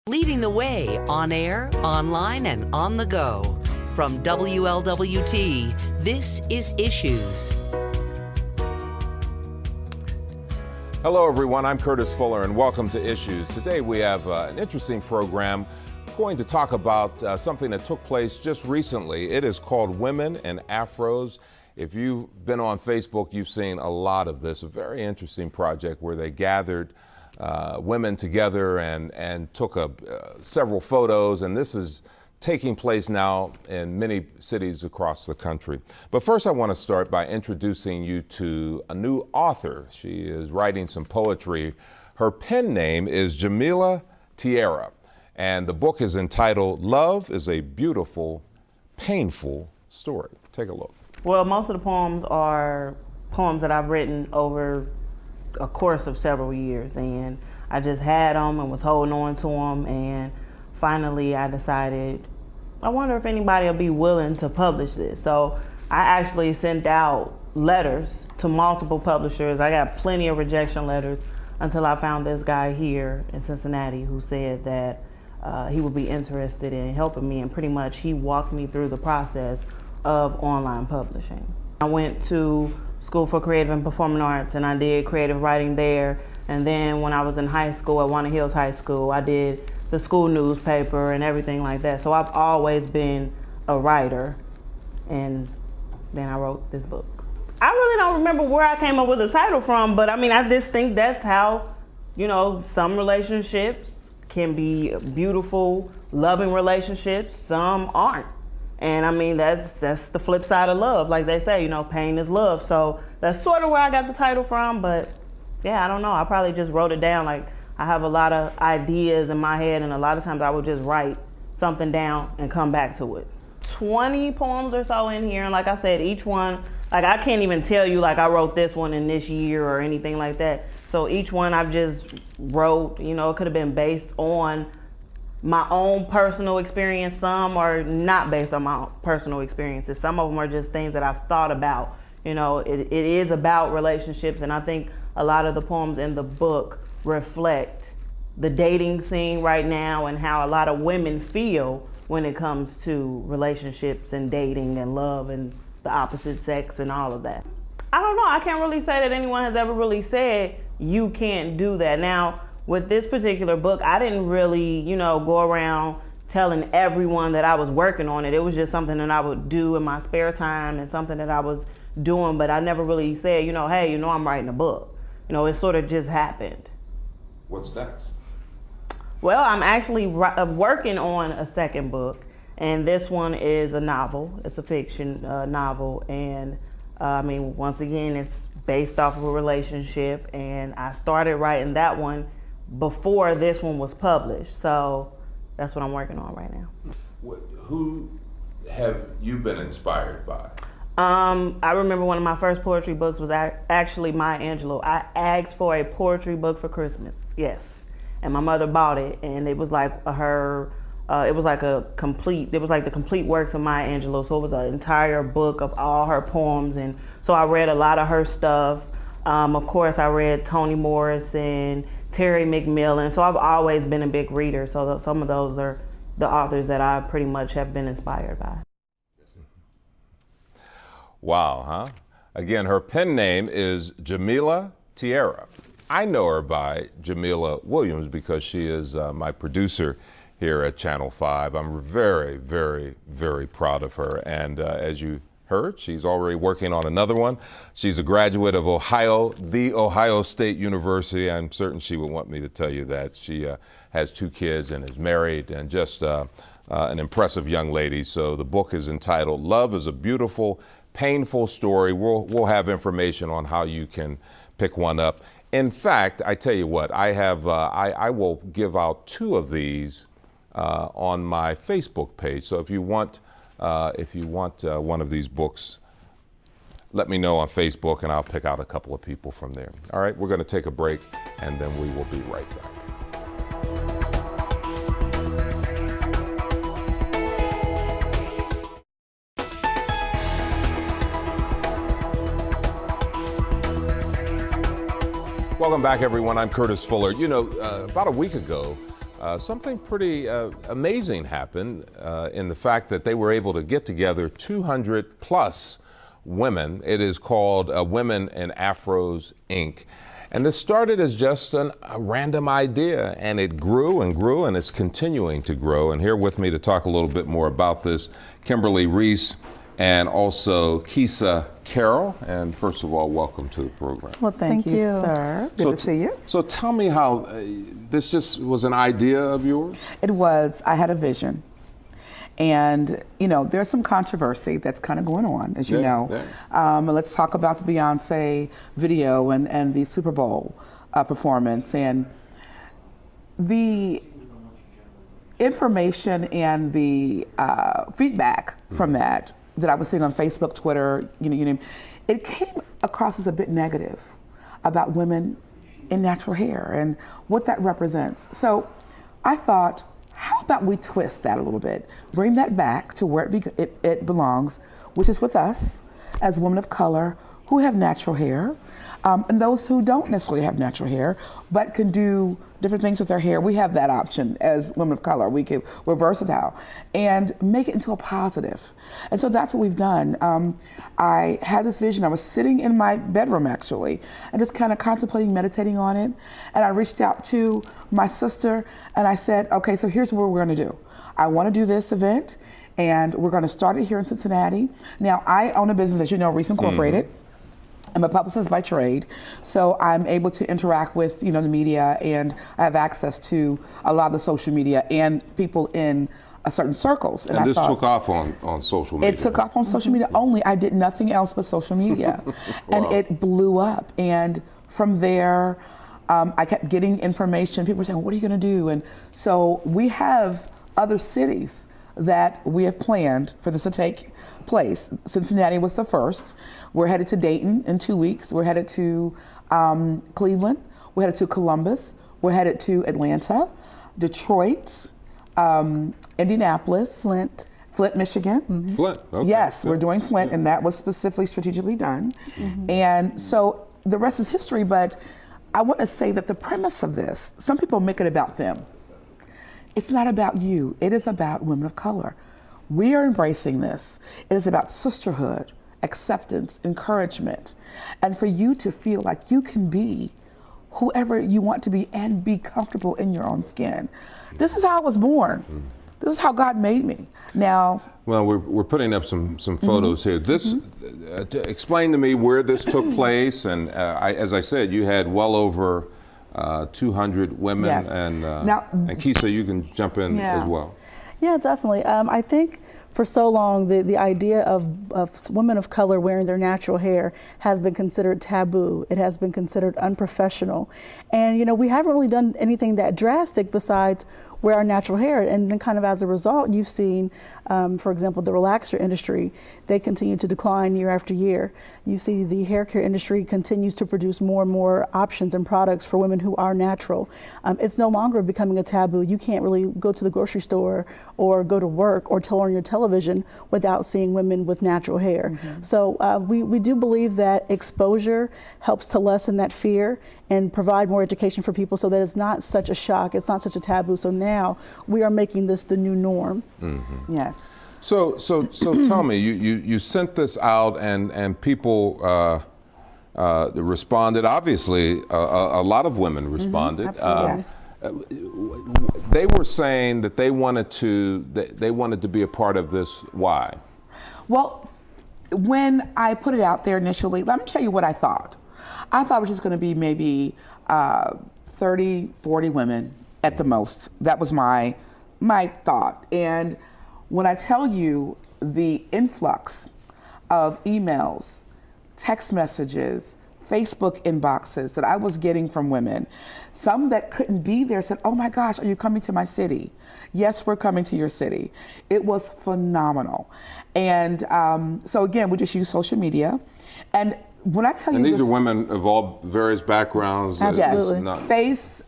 Leading the way on air, online, and on the go. From WLWT, this is Issues. Hello, everyone. I'm Courtis Fuller, and welcome to Issues. Today, we have an interesting program. We're going to talk about something that took place just recently. It is called Women and Afros. If you've been on Facebook, you've seen a lot of this. A very interesting project where they gathered women together and took several photos, and this is taking place now in many cities across the country. But first, I want to start by introducing you to a new author. She is writing some poetry. Her pen name is Jamila Tierra, and the book is entitled Love is a Beautiful, Painful Story. Take a look. Well, most of the poems are poems that I've written over a course of several years, and I just had them and was holding on to them, and finally I decided, I wonder if anybody will be willing to publish this. So I actually sent out letters to multiple publishers. I got plenty of rejection letters until I found this guy here in Cincinnati who said that he would be interested in helping me, and pretty much he walked me through the process of online publishing. I went to School for Creative and Performing Arts, and I did creative writing there. And then when I was in high school at Walnut Hills High School, I did the school newspaper and everything like that. So I've always been a writer, and then I wrote this book. I really don't remember where I came up with the title from, but I mean, I just think that's how, some relationships can be beautiful, loving relationships, some aren't. And I mean, that's the flip side of love. Like they say, pain is love. So that's sort of where I got the title from. But yeah, I don't know. I probably just wrote it down. Like, I have a lot of ideas in my head, and a lot of times I would just write something down and come back to it. 20 poems or so in here. And like I said, each one, like I can't even tell you like I wrote this one in this year or anything like that. So each one I've just wrote, it could have been based on my own personal experience. Some are not based on my personal experiences. Some of them are just things that I've thought about. It is about relationships, and I think a lot of the poems in the book reflect the dating scene right now and how a lot of women feel when it comes to relationships and dating and love and the opposite sex and all of that. I don't know. I can't really say that anyone has ever really said you can't do that. Now, with this particular book, I didn't really, go around telling everyone that I was working on it. It was just something that I would do in my spare time and something that I was doing, but I never really said, hey, I'm writing a book. It sort of just happened. What's next? Well, I'm actually working on a second book, and this one is a novel. It's a fiction novel, and once again, it's based off of a relationship, and I started writing that one before this one was published. So that's what I'm working on right now. Who have you been inspired by? I remember one of my first poetry books was actually Maya Angelou. I asked for a poetry book for Christmas, yes. And my mother bought it, and it was like the complete works of Maya Angelou. So it was an entire book of all her poems. And so I read a lot of her stuff. Of course, I read Toni Morrison, Terry McMillan. So I've always been a big reader. So some of those are the authors that I pretty much have been inspired by. Wow, huh? Again, her pen name is Jamila Tierra. I know her by Jamila Williams because she is my producer here at Channel 5. I'm very, very, very proud of her. And as you heard, she's already working on another one. She's a graduate of the Ohio State University. I'm certain she would want me to tell you that. She has 2 kids and is married, and just an impressive young lady. So the book is entitled Love is a Beautiful, Painful Story. We'll have information on how you can pick one up. In fact, I tell you what, I will give out 2 of these on my Facebook page. So if you want one of these books, let me know on Facebook, and I'll pick out a couple of people from there. All right, we're going to take a break, and then we will be right back. Welcome back, everyone. I'm Courtis Fuller. You know, about a week ago, something pretty amazing happened in the fact that they were able to get together 200 plus women. It is called Women in Afros, Inc. And this started as just a random idea, and it grew and grew, and it's continuing to grow. And here with me to talk a little bit more about this, Kimberly Reese and also Kisa Carroll. And first of all, welcome to the program. Well, thank you, sir. Good to see you. So tell me how this just was an idea of yours? It was. I had a vision. And, you know, there's some controversy that's kind of going on, as you know. Yeah. Let's talk about the Beyonce video and the Super Bowl performance. And the information and the feedback from that I was seeing on Facebook, Twitter, you know, it came across as a bit negative about women in natural hair and what that represents. So I thought, how about we twist that a little bit, bring that back to where it belongs, which is with us as women of color who have natural hair, and those who don't necessarily have natural hair, but can do different things with their hair. We have that option as women of color. We're versatile, and make it into a positive. And so that's what we've done. I had this vision. I was sitting in my bedroom actually, and just kind of contemplating, meditating on it. And I reached out to my sister and I said, okay, so here's what we're gonna do. I wanna do this event, and we're gonna start it here in Cincinnati. Now, I own a business, as you know, Reese Incorporated. Mm-hmm. I'm a publicist by trade, so I'm able to interact with, you know, the media, and I have access to a lot of the social media and people in certain circles. And this took off on social media. It took off on social media only. I did nothing else but social media. Wow. And it blew up. And from there, I kept getting information. People were saying, what are you gonna do? And so we have other cities that we have planned for this to take place. Cincinnati was the first. We're headed to Dayton in 2 weeks. We're headed to Cleveland. We're headed to Columbus. We're headed to Atlanta, Detroit, Indianapolis. Flint, Michigan. Mm-hmm. Flint, okay. Yes, we're doing Flint, and that was specifically strategically done. Mm-hmm. And so the rest is history, but I want to say that the premise of this, some people make it about them. It's not about you. It is about women of color. We are embracing this. It is about sisterhood, acceptance, encouragement, and for you to feel like you can be whoever you want to be and be comfortable in your own skin. This is how I was born. This is how God made me. Now, well, we're putting up some photos here. This, explain to me where this took place, and as I said, you had well over 200 women, yes. And Kisa, you can jump in as well. Yeah, definitely. I think for so long, the idea of women of color wearing their natural hair has been considered taboo. It has been considered unprofessional. And, you know, we haven't really done anything that drastic besides wear our natural hair. And then kind of as a result, you've seen, for example, the relaxer industry, they continue to decline year after year. You see the hair care industry continues to produce more and more options and products for women who are natural. It's no longer becoming a taboo. You can't really go to the grocery store or go to work or turn on your television without seeing women with natural hair. Mm-hmm. So we do believe that exposure helps to lessen that fear and provide more education for people so that it's not such a shock, it's not such a taboo. So now we are making this the new norm. Mm-hmm. Yes. So tell me, you sent this out and people responded. Obviously, a lot of women responded. Absolutely. They were saying that they wanted to be a part of this. Why? Well, when I put it out there initially, let me tell you what I thought. I thought it was just going to be maybe 30, 40 women at the most. That was my thought. And when I tell you the influx of emails, text messages, Facebook inboxes that I was getting from women, some that couldn't be there said, oh my gosh, are you coming to my city? Yes, we're coming to your city. It was phenomenal. And so again, we just use social media. And when I tell you these are women of all various backgrounds. Absolutely. Faiths,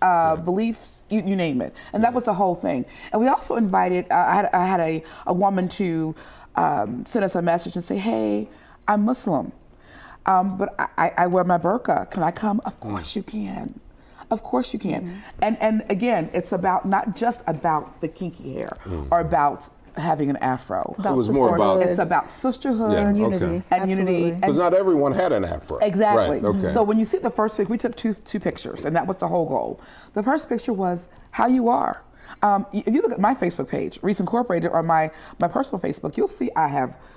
beliefs, you name it. And that was the whole thing. And we also invited, I had a woman to send us a message and say, hey, I'm Muslim, but I wear my burqa. Can I come? Of course you can. Of course you can. And again, it's about not just about the kinky hair or about having an afro. It's about It was more about- It's about sisterhood Yeah, and okay. unity. and Absolutely. unity. Because not everyone had an afro. Exactly. Right, okay. So when you see the first picture, we took two pictures, and that was the whole goal. The first picture was how you are. If you look at my Facebook page, Reese Incorporated, or my personal Facebook, you'll see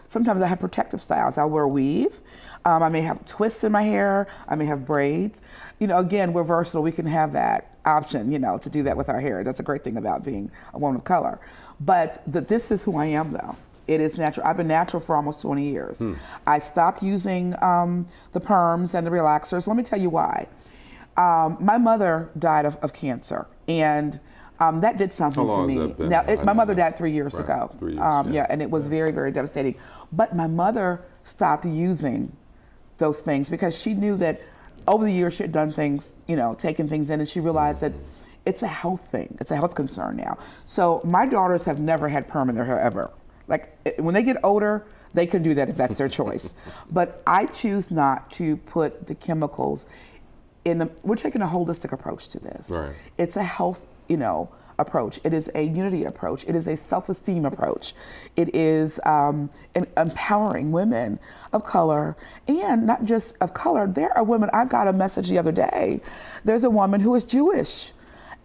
sometimes I have protective styles. I'll wear a weave. I may have twists in my hair. I may have braids. Again, we're versatile. We can have that option, to do that with our hair. That's a great thing about being a woman of color. But this is who I am, though. It is natural. I've been natural for almost 20 years. I stopped using the perms and the relaxers. Let me tell you why. My mother died of cancer, and that did something How long for me. has that been? Now, my mother died 3 years Right, ago. 3 years, yeah, and it was very, very devastating. But my mother stopped using those things because she knew that over the years she had done things, taken things in, and she realized that it's a health thing. It's a health concern now. So my daughters have never had perm in their hair ever. Like when they get older, they can do that if that's their choice. But I choose not to put the chemicals we're taking a holistic approach to this. Right. It's a health, approach. It is a unity approach. It is a self-esteem approach. It is empowering women of color, and not just of color. There are women, I got a message the other day. There's a woman who is Jewish,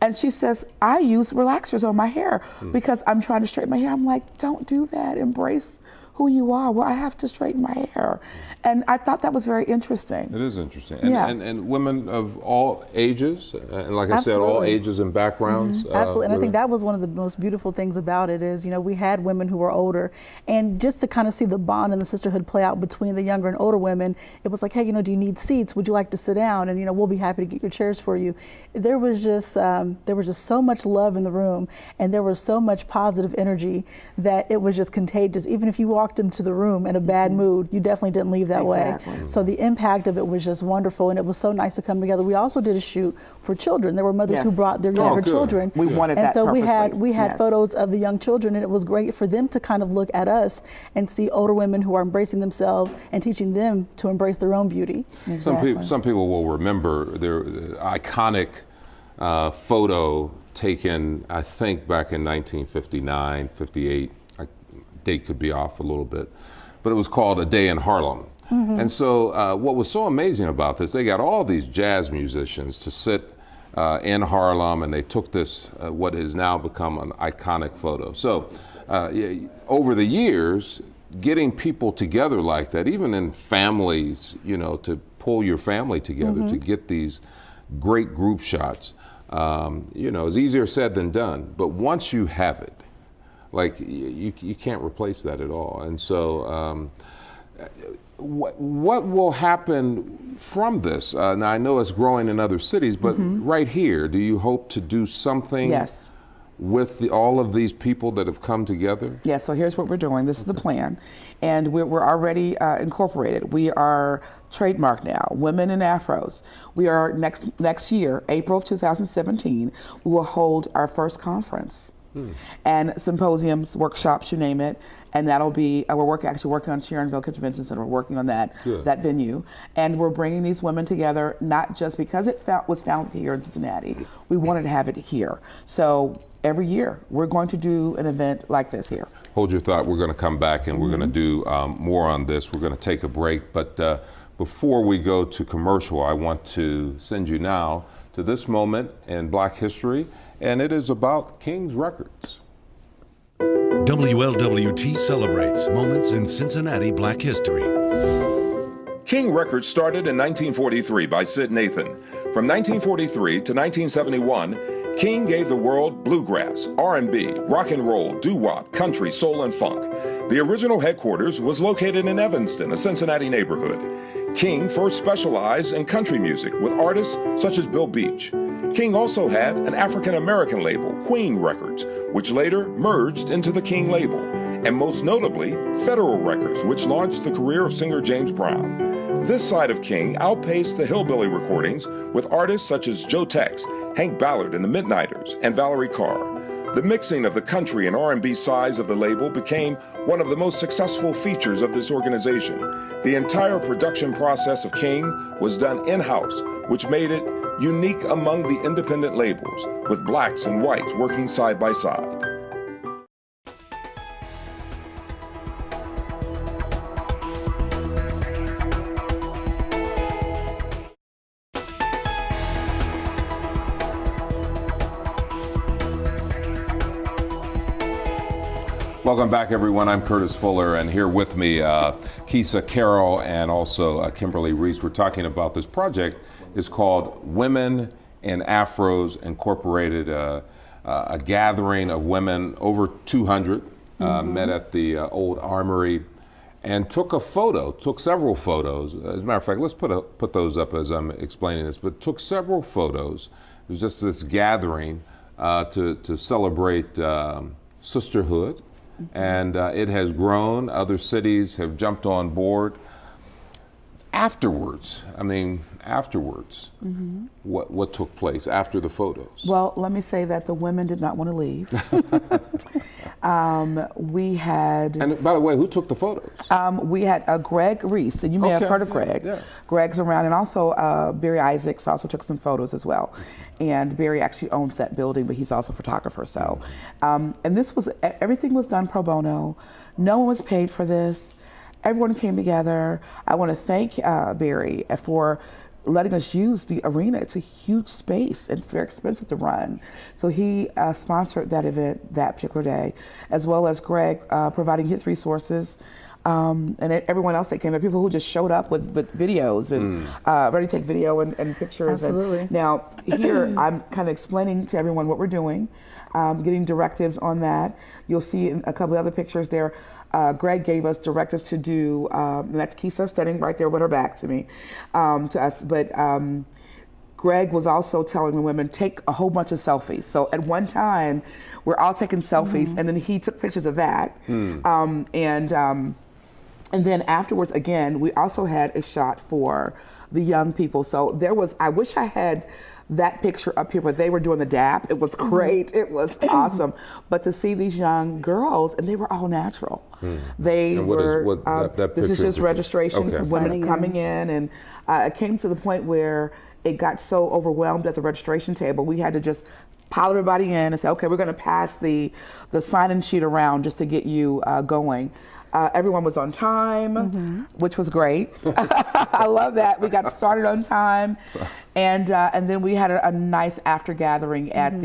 and she says, I use relaxers on my hair because I'm trying to straighten my hair. I'm like, don't do that. Embrace who you are. Well, I have to straighten my hair. And I thought that was very interesting. It is interesting. Yeah. And women of all ages, and like I said, all Absolutely. ages and backgrounds. Absolutely, and I really- think that was one of the most beautiful things about it is, we had women who were older, and just to kind of see the bond and the sisterhood play out between the younger and older women, it was like, hey, do you need seats? Would you like to sit down? And we'll be happy to get your chairs for you. There was just so much love in the room, and there was so much positive energy that it was just contagious. Even if you walked into the room in a bad mood, you definitely didn't leave that Exactly. way. So the impact of it was just wonderful, and it was so nice to come together. We also did a shoot for children. There were mothers who Yes. brought their younger good. children. We wanted and that so we purposely. had Yes. photos of the young children, and it was great for them to kind of look at us and see older women who are embracing themselves and teaching them to embrace their own beauty. Some people will remember their iconic photo taken, I think, back in 1959, 58. Date could be off a little bit, but it was called A Day in Harlem. And so what was so amazing about this, they got all these jazz musicians to sit in Harlem, and they took this, what has now become an iconic photo. So over the years, getting people together like that, even in families, to pull your family together to get these great group shots, is easier said than done. But once you have it, like you can't replace that at all. And so what will happen from this? Now I know it's growing in other cities, but right here, do you hope to do something Yes. with all of these people that have come together? Yeah, so here's what we're doing. This is the plan. And we're already incorporated. We are trademarked now, Women in Afros. We are next year, April of 2017, we will hold our first conference. And symposiums, workshops, you name it. And that'll be, we're actually working on Sharonville Convention Center. We're working on that venue. And we're bringing these women together, not just because it was founded here in Cincinnati. We wanted to have it here. So every year, we're going to do an event like this here. Hold your thought. We're going to come back and we're going to do more on this. We're going to take a break. But before we go to commercial, I want to send you now to this moment in Black history, and it is about King's Records. WLWT celebrates moments in Cincinnati Black history. King Records started in 1943 by Sid Nathan. From 1943 to 1971, King gave the world bluegrass, R&B, rock and roll, doo-wop, country, soul, and funk. The original headquarters was located in Evanston, a Cincinnati neighborhood. King first specialized in country music with artists such as Bill Beach. King also had an African-American label, Queen Records, which later merged into the King label, and most notably, Federal Records, which launched the career of singer James Brown. This side of King outpaced the hillbilly recordings with artists such as Joe Tex, Hank Ballard and the Midnighters, and Valerie Carr. The mixing of the country and R&B sides of the label became one of the most successful features of this organization. The entire production process of King was done in-house, which made it unique among the independent labels, with blacks and whites working side by side. Welcome back, everyone. I'm Courtis Fuller, and here with me, Kisa Carroll and also Kimberly Reese. We're talking about this project. It's called Women in Afros Incorporated, a gathering of women, over 200, met at the old Armory and took several photos. As a matter of fact, let's put those up as I'm explaining this, but took several photos. It was just this gathering to celebrate sisterhood. And it has grown. Other cities have jumped on board. Afterwards, what took place after the photos? Well, let me say that the women did not want to leave. We had... And by the way, who took the photos? We had Greg Reese, and you may have heard of Greg. Yeah. Greg's around, and also Barry Isaacs also took some photos as well. And Barry actually owns that building, but he's also a photographer. So, and everything was done pro bono. No one was paid for this. Everyone came together. I want to thank Barry for letting us use the arena. It's a huge space. It's very expensive to run. So he sponsored that event that particular day, as well as Greg providing his resources. And everyone else that came, there people who just showed up with videos and ready to take video and pictures. Absolutely. And now here I'm kind of explaining to everyone what we're doing, getting directives on that. You'll see in a couple of other pictures there, Greg gave us directives to do, and that's Kisa standing right there with her back to me, to us. But Greg was also telling the women, take a whole bunch of selfies. So at one time, we're all taking selfies, and then he took pictures of that. And then afterwards, again, we also had a shot for the young people. So there was, I wish I had that picture up here where they were doing the dap. It was great. It was awesome. But to see these young girls, and they were all natural. They were, this is just registration, women coming in. And it came to the point where it got so overwhelmed at the registration table, we had to just pile everybody in and say, okay, we're going to pass the sign-in sheet around just to get you going. Everyone was on time, which was great. I love that. We got started on time. And then we had a nice after gathering at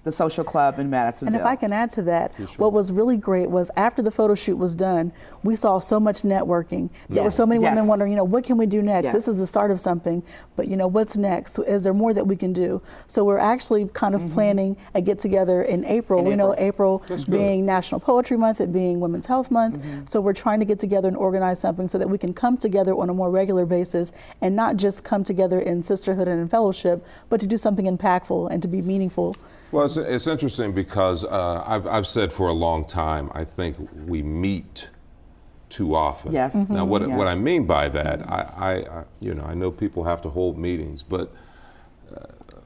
the social club in Madisonville. And if I can add to that, what was really great was after the photo shoot was done, we saw so much networking. There were so many women wondering, what can we do next? This is the start of something, but what's next? Is there more that we can do? So we're actually kind of planning a get together in April. We know April being National Poetry Month, it being Women's Health Month. So we're trying to get together and organize something so that we can come together on a more regular basis and not just come together in sisterhood and in fellowship, but to do something impactful and to be meaningful. Well, it's interesting because I've said for a long time, I think we meet too often. Yes. Now, what I mean by that, I know people have to hold meetings, but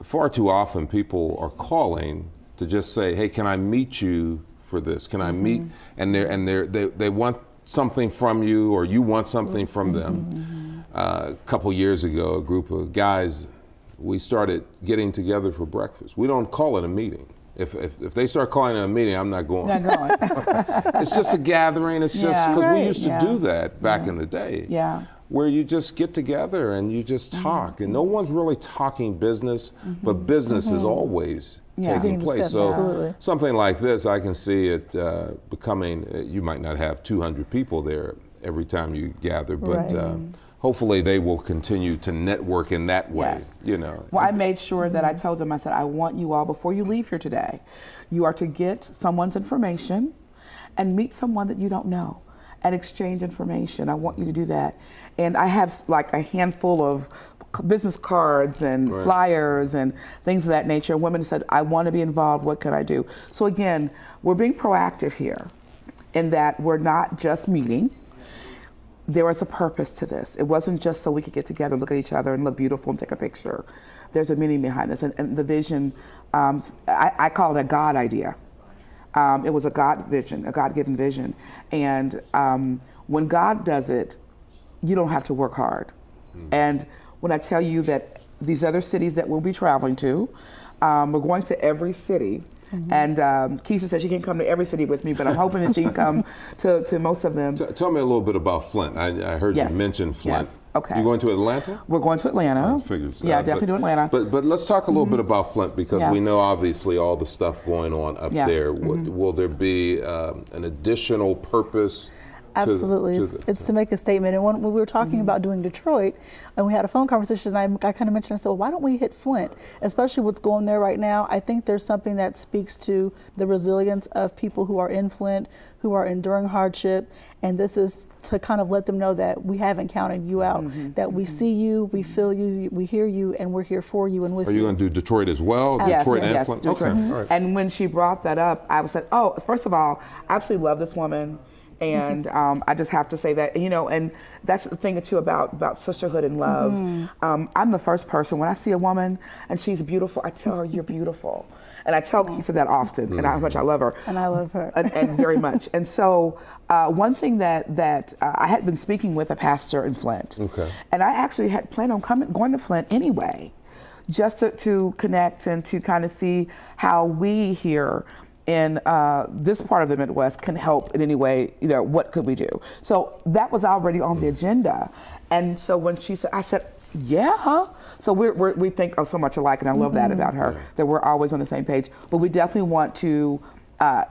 far too often people are calling to just say, hey, can I meet you for this? Can I meet? And they want something from you, or you want something from them. A couple years ago, a group of guys, we started getting together for breakfast. We don't call it a meeting. If they start calling it a meeting, I'm not going. It's just a gathering. It's just because we used to do that back in the day. Where you just get together and you just talk, and no one's really talking business, but business is always taking place. So something like this, I can see it becoming. You might not have 200 people there every time you gather, but. Hopefully they will continue to network in that way, Well, I made sure that I told them, I said, I want you all, before you leave here today, you are to get someone's information and meet someone that you don't know and exchange information. I want you to do that. And I have like a handful of business cards and flyers and things of that nature. Women said, I want to be involved, what can I do? So again, we're being proactive here in that we're not just meeting. There was a purpose to this. It wasn't just so we could get together, look at each other and look beautiful and take a picture. There's a meaning behind this. And the vision, I call it a God idea. It was a God vision, a God-given vision. And when God does it, you don't have to work hard. And when I tell you that these other cities that we'll be traveling to. We're going to every city. And Keisha said she can't come to every city with me, but I'm hoping that she can come to most of them. Tell me a little bit about Flint. I heard you mention Flint. Yes. Okay. You going to Atlanta? We're going to Atlanta. I figured, yeah, definitely to Atlanta. But let's talk a little bit about Flint, because Yeah. we know obviously all the stuff going on up there. Will there be an additional purpose? Absolutely. It's to make a statement. And when we were talking about doing Detroit, and we had a phone conversation, and I kind of mentioned, I said, well, why don't we hit Flint? Especially what's going there right now. I think there's something that speaks to the resilience of people who are in Flint, who are enduring hardship. And this is to kind of let them know that we haven't counted you out, that we see you, we feel you, we hear you, and we're here for you and with you. Are you going to do Detroit as well? Yes, Detroit and yes, Flint? Detroit. Okay. All right. And when she brought that up, I was like, oh, first of all, I absolutely love this woman. And I just have to say that, you know, and that's the thing too about sisterhood and love. I'm the first person, when I see a woman and she's beautiful, I tell her, you're beautiful. And I tell Keisha that often, and how much I love her. And I love her. And very much. And so one thing that I had been speaking with a pastor in Flint. Okay. And I actually had planned on going to Flint anyway, just to connect and to kind of see how we here in this part of the Midwest can help in any way, you know, what could we do? So that was already on the agenda. And so when she said, I said, yeah. So we think of so much alike, and I love that about her, that we're always on the same page. But we definitely want to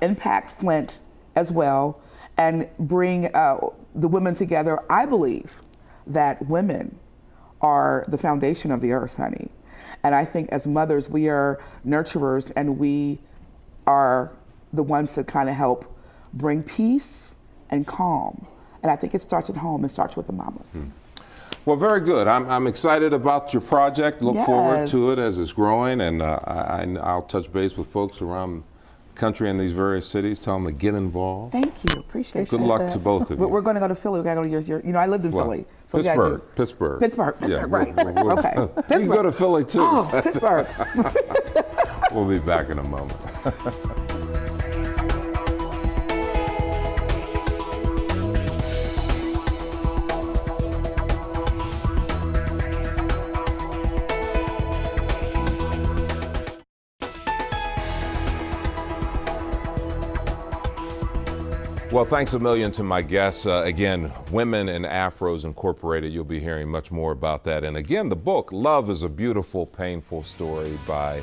impact Flint as well and bring the women together. I believe that women are the foundation of the earth, honey. And I think as mothers, we are nurturers, and we are the ones that kind of help bring peace and calm. And I think it starts at home. It starts with the mamas. Well, very good. I'm excited about your project. Look forward to it as it's growing, and I'll touch base with folks around the country in these various cities. Tell them to get involved. Thank you. Appreciate it. Good luck to both of you. We're going to go to Philly. We got to go to your, you know, I lived in Philly. So Pittsburgh. Pittsburgh, right. Okay. You can go to Philly too. Oh, Pittsburgh. We'll be back in a moment. Well, thanks a million to my guests. Again, Women in Afros Incorporated. You'll be hearing much more about that. And again, the book, Love is a Beautiful, Painful Story by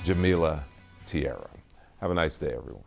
Jamila Tierra. Have a nice day, everyone.